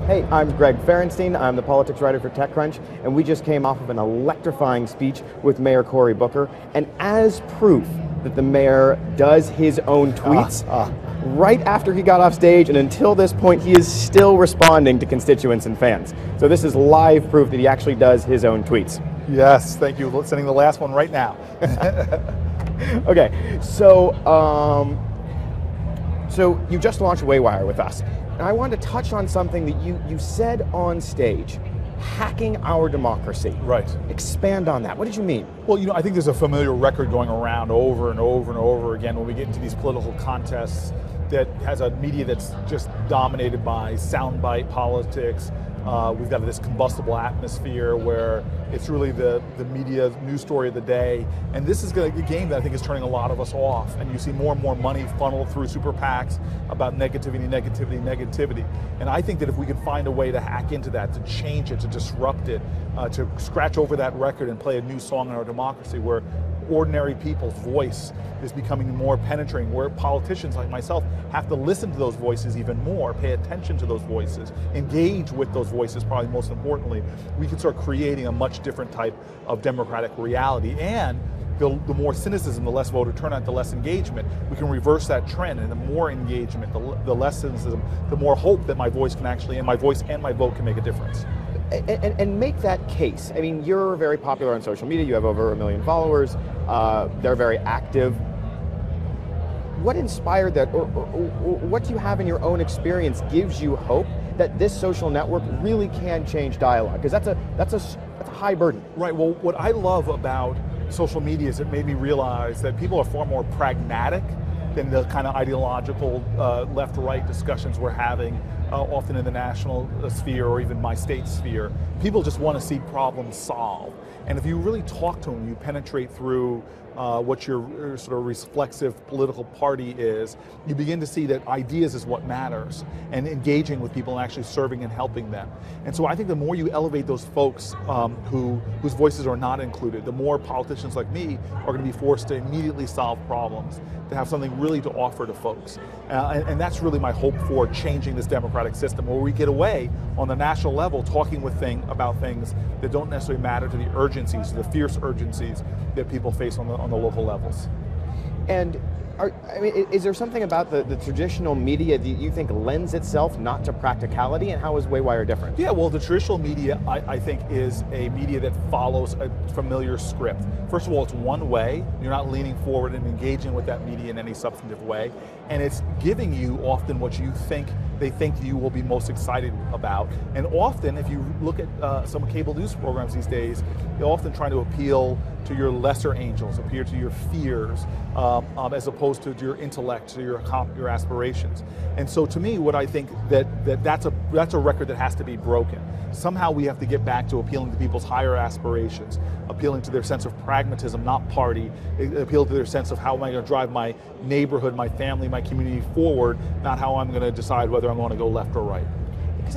Hey, I'm Greg Ferenstein. I'm the politics writer for TechCrunch, and we just came off of an electrifying speech with Mayor Cory Booker. And as proof that the mayor does his own tweets, right after he got off stage and until this point, he is still responding to constituents and fans. So this is live proof that he actually does his own tweets. Yes, thank you. Sending the last one right now. Okay, so you just launched Waywire with us. And I wanted to touch on something that you said on stage, hacking our democracy. Right. Expand on that. What did you mean? Well, I think there's a familiar record going around over and over and over again when we get into these political contests that has a media that's just dominated by soundbite politics. We've got this combustible atmosphere where it's really the media news story of the day. And this is a game that I think is turning a lot of us off. And you see more and more money funneled through super PACs about negativity, negativity, negativity. And I think that if we could find a way to hack into that, to change it, to disrupt it, to scratch over that record and play a new song in our democracy where ordinary people's voice is becoming more penetrating, where politicians like myself have to listen to those voices even more, pay attention to those voices, engage with those voices, probably most importantly, we can start creating a much different type of democratic reality. And the more cynicism, the less voter turnout, the less engagement, we can reverse that trend. And the more engagement, the less cynicism, the more hope that my voice can actually, and my voice and my vote can make a difference. And make that case. I mean, you're very popular on social media. You have over 1 million followers. They're very active. What inspired that, or what do you have in your own experience gives you hope that this social network really can change dialogue? Because that's a high burden. Right. Well, what I love about social media is it made me realize that people are far more pragmatic than the kind of ideological left-right discussions we're having often in the national sphere or even my state sphere. People just want to see problems solved. And if you really talk to them, you penetrate through what your sort of reflexive political party is, you begin to see that ideas is what matters, and engaging with people and actually serving and helping them. And so I think the more you elevate those folks whose voices are not included, the more politicians like me are going to be forced to immediately solve problems, to have something really to offer to folks. And that's really my hope for changing this democratic system, where we get away on the national level talking about things that don't necessarily matter to the urgencies, the fierce urgencies that people face on the local levels. And is there something about the traditional media that you think lends itself not to practicality, and how is Waywire different? Yeah, well, the traditional media, I think, is a media that follows a familiar script. First of all, it's one way. You're not leaning forward and engaging with that media in any substantive way. And it's giving you often what they think you will be most excited about. And often, if you look at some cable news programs these days, they're often trying to appeal to your lesser angels, appeal to your fears, as opposed to your intellect, to your aspirations. And so to me, what I think that's a record that has to be broken. Somehow we have to get back to appealing to people's higher aspirations, appealing to their sense of pragmatism, not party, appeal to their sense of how am I going to drive my neighborhood, my family, my community forward, not how I'm going to decide whether I'm going to go left or right. Because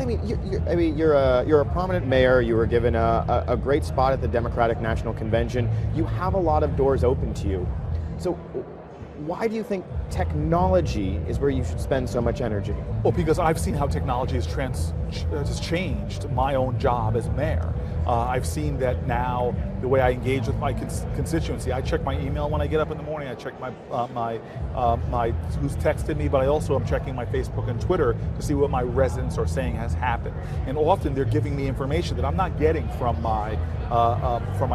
you're a prominent mayor. You were given a great spot at the Democratic National Convention. You have a lot of doors open to you. So why do you think technology is where you should spend so much energy? Well, because I've seen how technology has changed my own job as mayor. I've seen that now the way I engage with my constituency. I check my email when I get up in the morning. I check my who's texted me, but I also am checking my Facebook and Twitter to see what my residents are saying has happened. And often they're giving me information that I'm not getting from my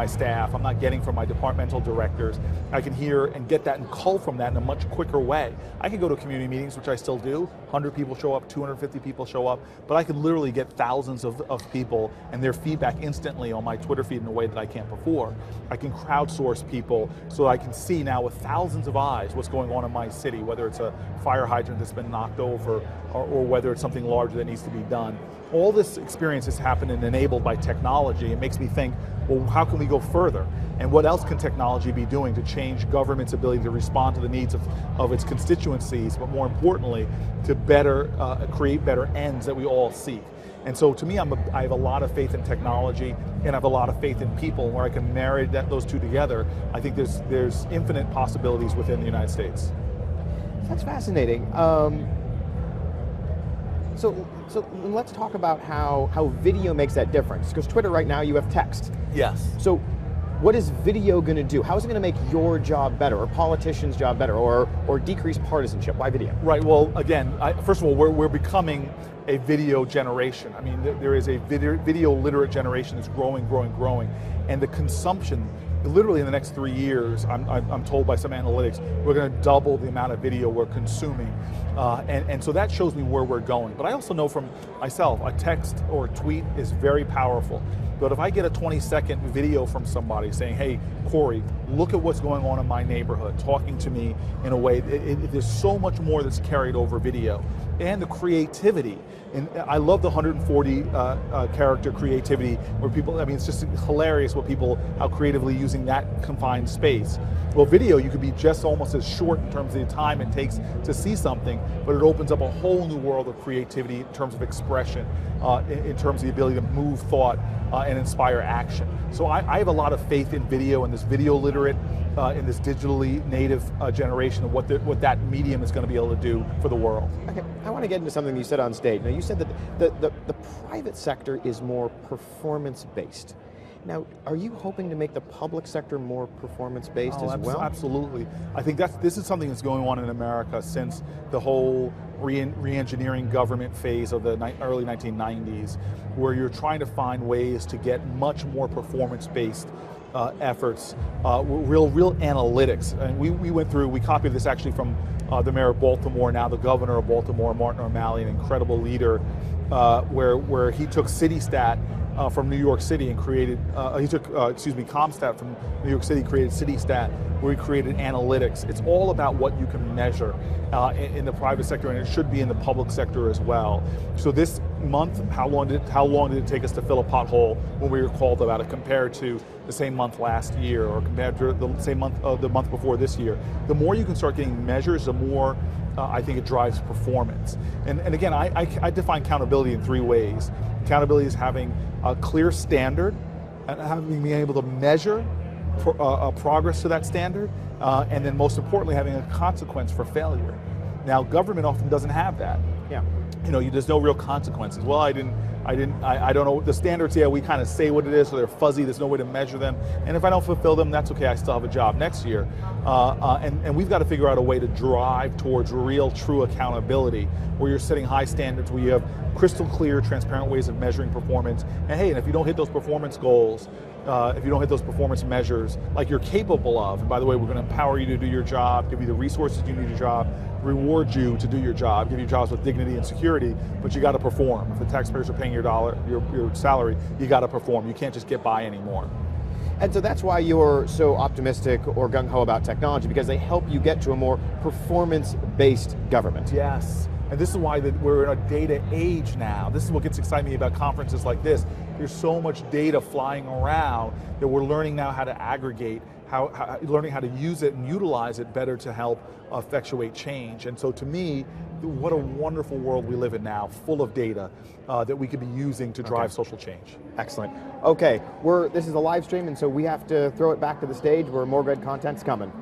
staff. I'm not getting from my departmental directors. I can hear and get that and cull from that in a much quicker way. I can go to community meetings, which I still do. 100 people show up, 250 people show up, but I can literally get thousands of people and their feedback instantly on my Twitter feed in a way that I can't before. I can crowdsource people so I can see now with thousands of eyes what's going on in my city, whether it's a fire hydrant that's been knocked over or whether it's something larger that needs to be done. All this experience has happened and enabled by technology. It makes me think, well, how can we go further? And what else can technology be doing to change government's ability to respond to the needs of its constituencies, but more importantly, to better create better ends that we all seek? And so to me, I have a lot of faith in technology, and I have a lot of faith in people. Where I can marry those two together, I think there's infinite possibilities within the United States. That's fascinating. So let's talk about how video makes that difference. Because Twitter right now, you have text. Yes. So what is video going to do? How is it going to make your job better, or politicians' job better, or decrease partisanship? Why video? Right, well, again, first of all, we're becoming a video generation. I mean, there is a video literate generation that's growing, and the consumption, literally in the next 3 years, I'm told by some analytics, we're going to double the amount of video we're consuming. And so that shows me where we're going. But I also know from myself, a text or a tweet is very powerful. But if I get a 20-second video from somebody saying, hey, Cory, look at what's going on in my neighborhood, talking to me in a way, there's so much more that's carried over video. And the creativity. And I love the 140 character creativity where people, I mean, it's just hilarious how creatively using that confined space. Well, video, you could be just almost as short in terms of the time it takes to see something, but it opens up a whole new world of creativity in terms of expression, in terms of the ability to move thought and inspire action. So I have a lot of faith in video and this video literate, in this digitally native generation of what that medium is going to be able to do for the world. Okay, I want to get into something you said on stage. Now, you said that the private sector is more performance-based. Now, are you hoping to make the public sector more performance-based as well? Absolutely. I think this is something that's going on in America since the whole re-engineering government phase of the early 1990s, where you're trying to find ways to get much more performance-based efforts, real analytics. And we copied this actually from the mayor of Baltimore, now the governor of Baltimore, Martin O'Malley, an incredible leader, where he took CityStat from New York City and created, ComStat from New York City, created CityStat, where he created analytics. It's all about what you can measure in the private sector, and it should be in the public sector as well. So this month, how long did it take us to fill a pothole when we were called about it, compared to the same month last year, or compared to the same month the month before this year? The more you can start getting measures, the more I think it drives performance. And again, I define accountability in 3 ways. Accountability is having a clear standard, and being able to measure progress to that standard, and then most importantly, having a consequence for failure. Now, government often doesn't have that. Yeah. There's no real consequences. Well, I don't know the standards. Yeah, we kind of say what it is, so they're fuzzy. There's no way to measure them. And if I don't fulfill them, that's okay. I still have a job next year. And we've got to figure out a way to drive towards real, true accountability, where you're setting high standards, where you have crystal clear, transparent ways of measuring performance. And hey, and if you don't hit those performance goals, if you don't hit those performance measures like you're capable of, and by the way, we're going to empower you to do your job, give you the resources you need to do your job, reward you to do your job, give you jobs with dignity and security, but you got to perform. If the taxpayers are paying your salary, you got to perform. You can't just get by anymore. And so that's why you're so optimistic or gung-ho about technology, because they help you get to a more performance-based government. Yes. And this is why we're in a data age now. This is what gets exciting me about conferences like this. There's so much data flying around that we're learning now how to aggregate, learning how to use it and utilize it better to help effectuate change. And so to me, what a wonderful world we live in now, full of data that we could be using to drive social change. Excellent. Okay, this is a live stream, and so we have to throw it back to the stage where more good content's coming.